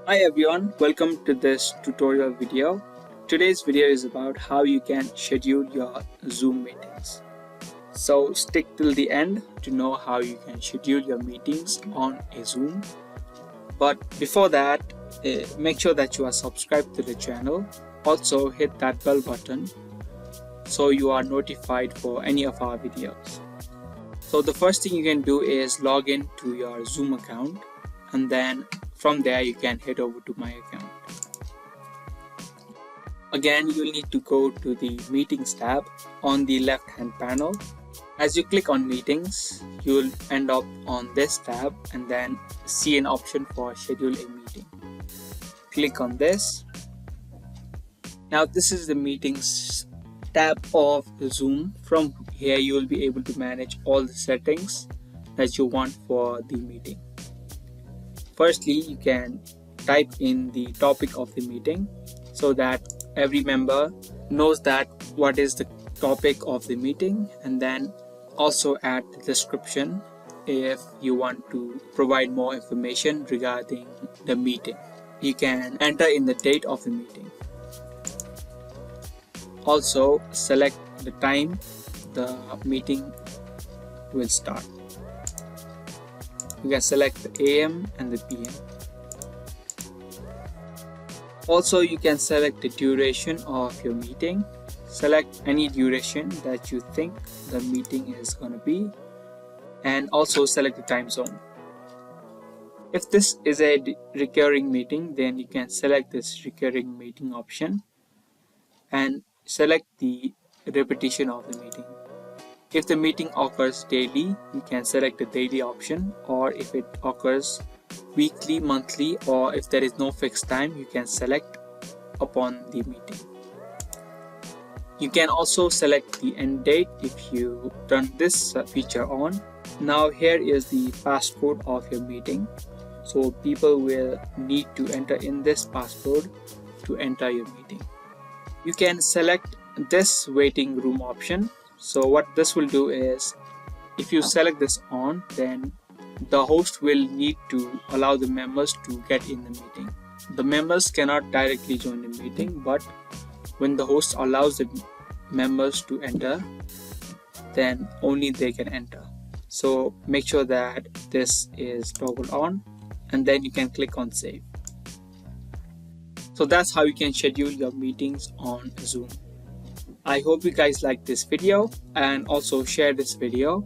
Hi everyone, welcome to this tutorial video. Today's video is about how you can schedule your Zoom meetings. So stick till the end to know how you can schedule your meetings on a Zoom. But before that, make sure that you are subscribed to the channel. Also hit that bell button so you are notified for any of our videos. So the first thing you can do is log in to your Zoom account, and then from there you can head over to my account. Again, you'll need to go to the Meetings tab on the left hand panel. As you click on Meetings, you'll end up on this tab and then see an option for Schedule a Meeting. Click on this. Now this is the Meetings tab of Zoom. From here you will be able to manage all the settings that you want for the meeting. Firstly, you can type in the topic of the meeting so that every member knows that what is the topic of the meeting, and then also add the description if you want to provide more information regarding the meeting. You can enter in the date of the meeting. Also select the time the meeting will start. You can select the AM and the PM. Also, you can select the duration of your meeting. Select any duration that you think the meeting is going to be, and also select the time zone. If this is a recurring meeting, then you can select this recurring meeting option and select the repetition of the meeting. If the meeting occurs daily, you can select the daily option, or if it occurs weekly, monthly, or if there is no fixed time, you can select upon the meeting. You can also select the end date if you turn this feature on. Now here is the passcode of your meeting. So people will need to enter in this passcode to enter your meeting. You can select this waiting room option. So what this will do is, if you select this on, then the host will need to allow the members to get in the meeting. The members cannot directly join the meeting, but when the host allows the members to enter, then only they can enter. So make sure that this is toggled on, and then you can click on save. So that's how you can schedule your meetings on Zoom. I hope you guys like this video, and also share this video.